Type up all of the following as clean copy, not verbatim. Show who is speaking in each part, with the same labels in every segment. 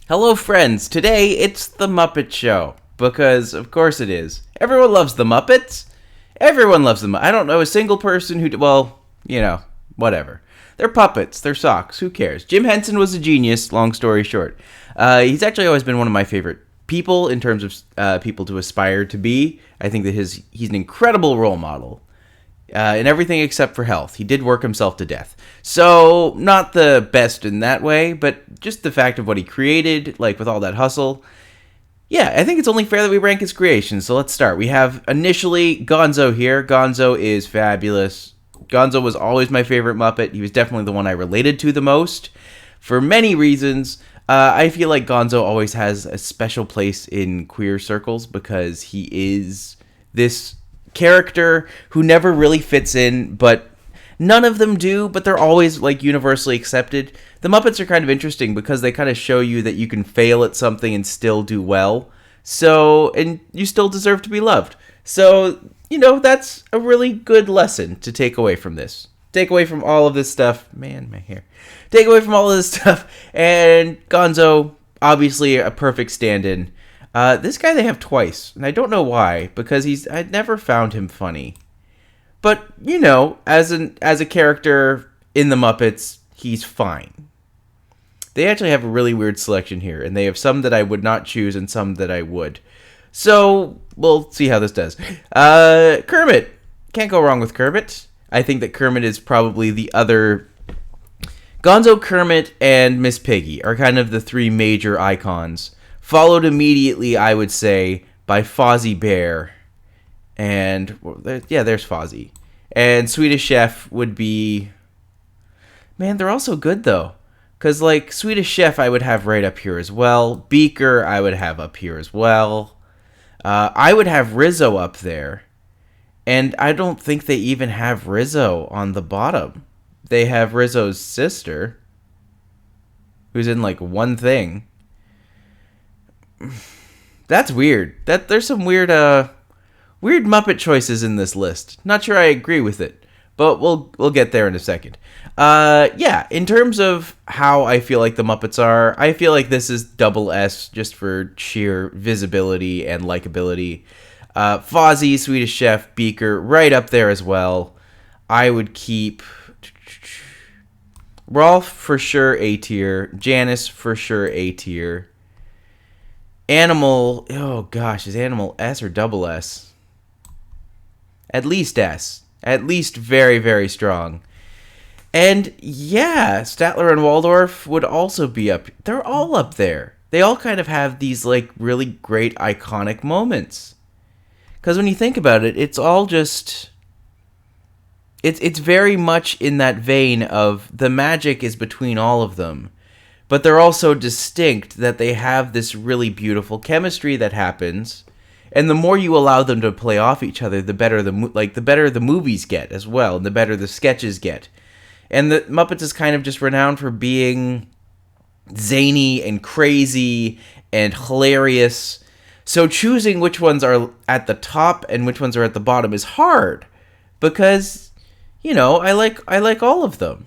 Speaker 1: Hello, friends. Today it's the Muppet Show. Because, of course, it is. Everyone loves the Muppets. Everyone loves them. I don't know a single person who, well, whatever. They're puppets. They're socks. Who cares? Jim Henson was a genius, long story short. He's actually always been one of my favorite people in terms of people to aspire to be. I think that he's an incredible role model. In everything except for health. He did work himself to death. So, not the best in that way, but just the fact of what he created, like with all that hustle. Yeah, I think it's only fair that we rank his creations, so let's start. We have initially Gonzo here. Gonzo is fabulous. Gonzo was always my favorite Muppet. He was definitely the one I related to the most. For many reasons, I feel like Gonzo always has a special place in queer circles because he is this character who never really fits in, but none of them do, but they're always like universally accepted. The Muppets are kind of interesting because they kind of show you that you can fail at something and still do well. So, and you still deserve to be loved. So, that's a really good lesson to take away from this. Take away from all of this stuff. Man, my hair. Take away from all of this stuff. And Gonzo, obviously a perfect stand-in. This guy they have twice, and I don't know why, because I'd never found him funny. But, as a character in the Muppets, he's fine. They actually have a really weird selection here, and they have some that I would not choose and some that I would. So, we'll see how this does. Kermit. Can't go wrong with Kermit. I think that Kermit is probably the other... Gonzo, Kermit, and Miss Piggy are kind of the three major icons. Followed immediately, I would say, by Fozzie Bear. And, there's Fozzie. And Swedish Chef would be... Man, they're also good, though. Because, Swedish Chef I would have right up here as well. Beaker I would have up here as well. I would have Rizzo up there. And I don't think they even have Rizzo on the bottom. They have Rizzo's sister. Who's in, one thing. That's weird. There's some weird Muppet choices in this list. Not sure I agree with it, but we'll get there in a second. In terms of how I feel like the Muppets are, I feel like this is double S just for sheer visibility and likability. Fozzie, Swedish Chef, Beaker, right up there as well. I would keep Rolf for sure A tier, Janice for sure A tier. Animal, oh gosh, is Animal S or double S? At least S. At least very, very strong. And yeah, Statler and Waldorf would also be up. They're all up there. They all kind of have these really great iconic moments. Because when you think about it, it's all just... It's very much in that vein of the magic is between all of them. But they're also distinct that they have this really beautiful chemistry that happens, and the more you allow them to play off each other, the better the better the movies get as well, and the better the sketches get. And the Muppets is kind of just renowned for being zany and crazy and hilarious. So choosing which ones are at the top and which ones are at the bottom is hard because I like all of them.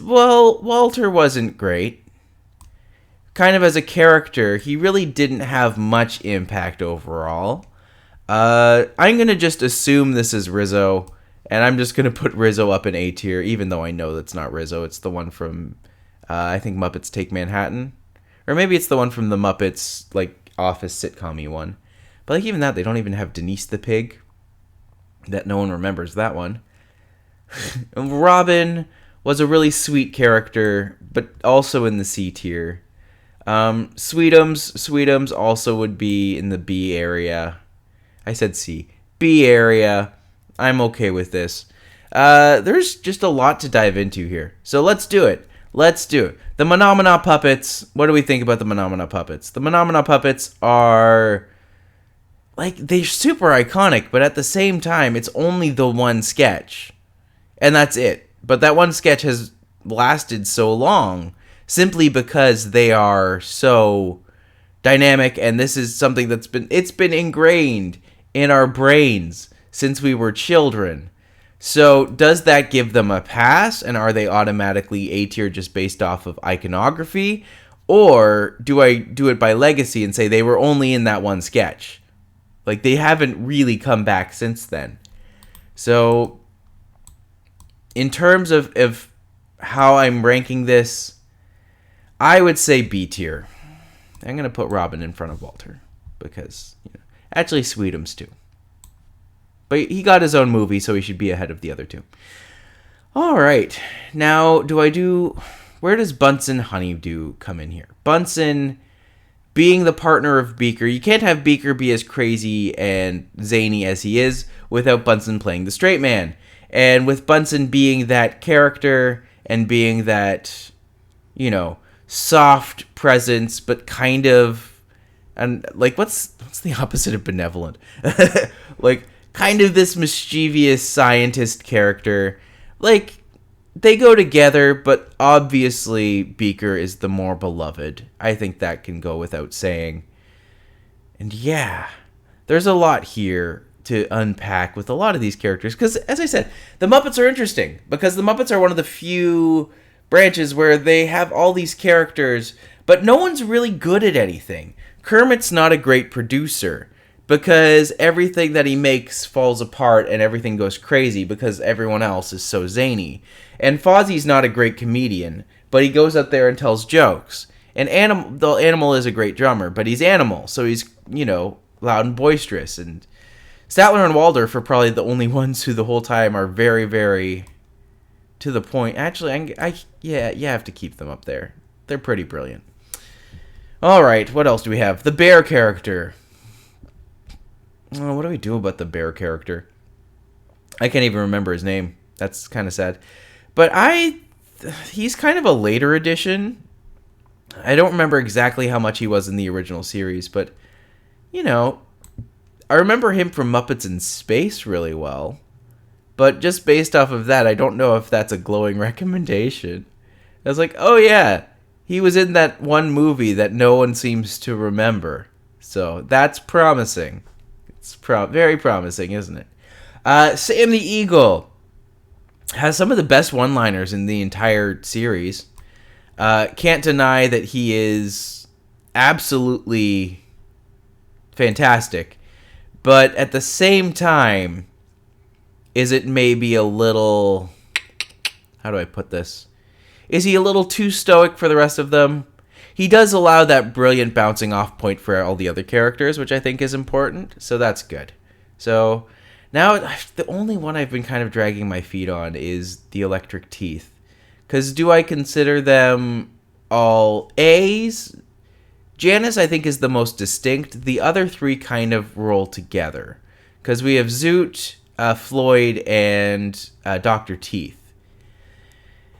Speaker 1: Walter wasn't great. Kind of as a character, he really didn't have much impact overall. I'm going to just assume this is Rizzo, and I'm just going to put Rizzo up in A tier, even though I know that's not Rizzo. It's the one from, I think, Muppets Take Manhattan. Or maybe it's the one from the Muppets, Office sitcom-y one. But, even that, they don't even have Denise the Pig. That no one remembers that one. Robin was a really sweet character, but also in the C tier. Sweetums also would be in the B area. I said C. B area. I'm okay with this. There's just a lot to dive into here. So let's do it. The Phenomena Puppets. What do we think about the Phenomena Puppets? The Phenomena Puppets are... they're super iconic, but at the same time, it's only the one sketch. And that's it. But that one sketch has lasted so long simply because they are so dynamic, and this is something that's been ingrained in our brains since we were children. So does that give them a pass, and are they automatically A tier just based off of iconography? Or do I do it by legacy and say they were only in that one sketch? Like, they haven't really come back since then. So, in terms of how I'm ranking this, I would say B tier. I'm going to put Robin in front of Walter. Because, actually, Sweetums too. But he got his own movie, so he should be ahead of the other two. All right. Now, where does Bunsen Honeydew come in here? Bunsen being the partner of Beaker. You can't have Beaker be as crazy and zany as he is without Bunsen playing the straight man. And with Bunsen being that character and being that, soft presence, but kind of, and like, what's the opposite of benevolent? Like, kind of this mischievous scientist character. Like, they go together, but obviously Beaker is the more beloved. I think that can go without saying. And yeah, there's a lot here to unpack with a lot of these characters. Because, as I said, the Muppets are interesting. Because the Muppets are one of the few branches where they have all these characters, but no one's really good at anything. Kermit's not a great producer, because everything that he makes falls apart and everything goes crazy because everyone else is so zany. And Fozzie's not a great comedian, but he goes out there and tells jokes. And the Animal is a great drummer, but he's Animal, so he's, loud and boisterous. And Statler and Waldorf are probably the only ones who the whole time are very, very to the point. Actually, you have to keep them up there. They're pretty brilliant. All right, what else do we have? The bear character. Oh, what do we do about the bear character? I can't even remember his name. That's kind of sad. But he's kind of a later addition. I don't remember exactly how much he was in the original series, but, I remember him from Muppets in Space really well. But just based off of that, I don't know if that's a glowing recommendation. I was like, oh yeah, he was in that one movie that no one seems to remember. So that's promising. It's very promising, isn't it? Sam the Eagle has some of the best one-liners in the entire series. Can't deny that he is absolutely fantastic. But at the same time, is it maybe a little... How do I put this? Is he a little too stoic for the rest of them? He does allow that brilliant bouncing off point for all the other characters, which I think is important, so that's good. So, now, the only one I've been kind of dragging my feet on is the Electric Teeth. Because do I consider them all A's? Janice, I think, is the most distinct. The other three kind of roll together. Because we have Zoot, Floyd, and Dr. Teeth.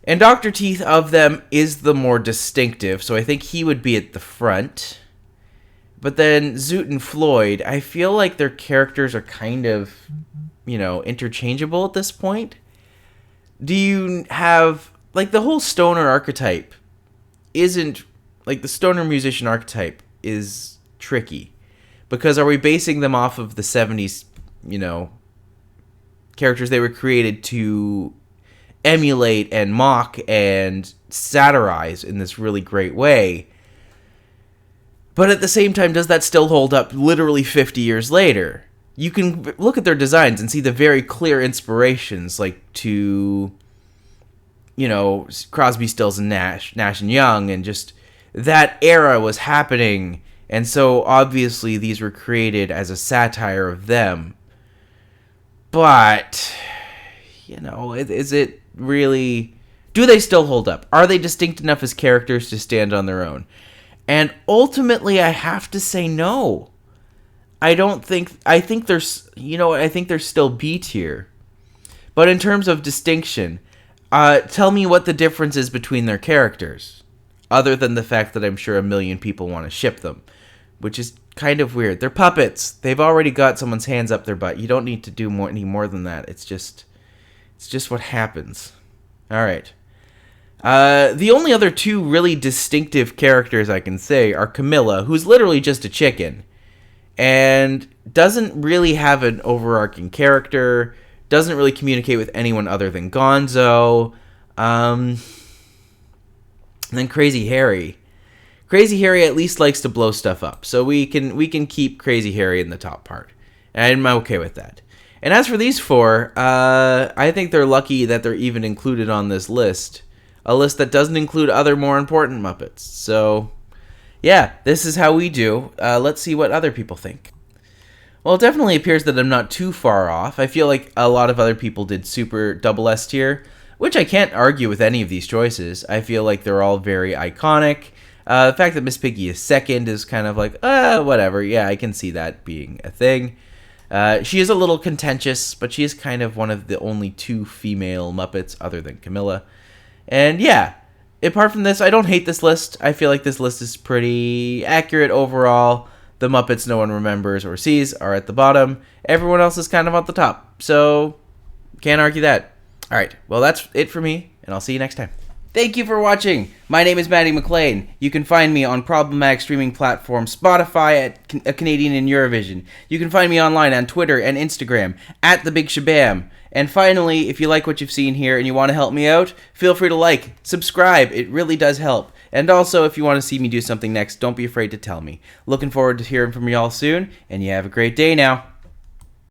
Speaker 1: And Dr. Teeth of them is the more distinctive, so I think he would be at the front. But then Zoot and Floyd, I feel like their characters are kind of, interchangeable at this point. Do you have, like, the whole stoner archetype isn't, like, the stoner musician archetype is tricky. Because are we basing them off of the 70s, characters they were created to emulate and mock and satirize in this really great way? But at the same time, does that still hold up literally 50 years later? You can look at their designs and see the very clear inspirations, like to, Crosby, Stills, and Nash and Young, and just that era was happening. And so obviously these were created as a satire of them. But, is it really... Do they still hold up? Are they distinct enough as characters to stand on their own? And ultimately, I have to say no. I think there's... I think they're still B tier. But in terms of distinction, tell me what the difference is between their characters. Other than the fact that I'm sure a million people want to ship them. Which is kind of weird. They're puppets. They've already got someone's hands up their butt. You don't need to do any more than that. It's just what happens. All right. The only other two really distinctive characters I can say are Camilla, who's literally just a chicken, and doesn't really have an overarching character, doesn't really communicate with anyone other than Gonzo. And then Crazy Harry. Crazy Harry at least likes to blow stuff up, so we can keep Crazy Harry in the top part. And I'm okay with that. And as for these four, I think they're lucky that they're even included on this list. A list that doesn't include other more important Muppets. So, yeah, this is how we do. Let's see what other people think. Well, it definitely appears that I'm not too far off. I feel like a lot of other people did super double S tier, which I can't argue with any of these choices. I feel like they're all very iconic. The fact that Miss Piggy is second is kind of like, whatever. Yeah, I can see that being a thing. She is a little contentious, but she is kind of one of the only two female Muppets other than Camilla. And yeah, apart from this, I don't hate this list. I feel like this list is pretty accurate overall. The Muppets no one remembers or sees are at the bottom. Everyone else is kind of at the top. So, can't argue that. Alright, well that's it for me, and I'll see you next time. Thank you for watching. My name is Matti McLean. You can find me on problematic streaming platform Spotify at A Canadian in Eurovision. You can find me online on Twitter and Instagram at The Big Shabam. And finally, if you like what you've seen here and you want to help me out, feel free to like, subscribe. It really does help. And also, if you want to see me do something next, don't be afraid to tell me. Looking forward to hearing from you all soon, and you have a great day now.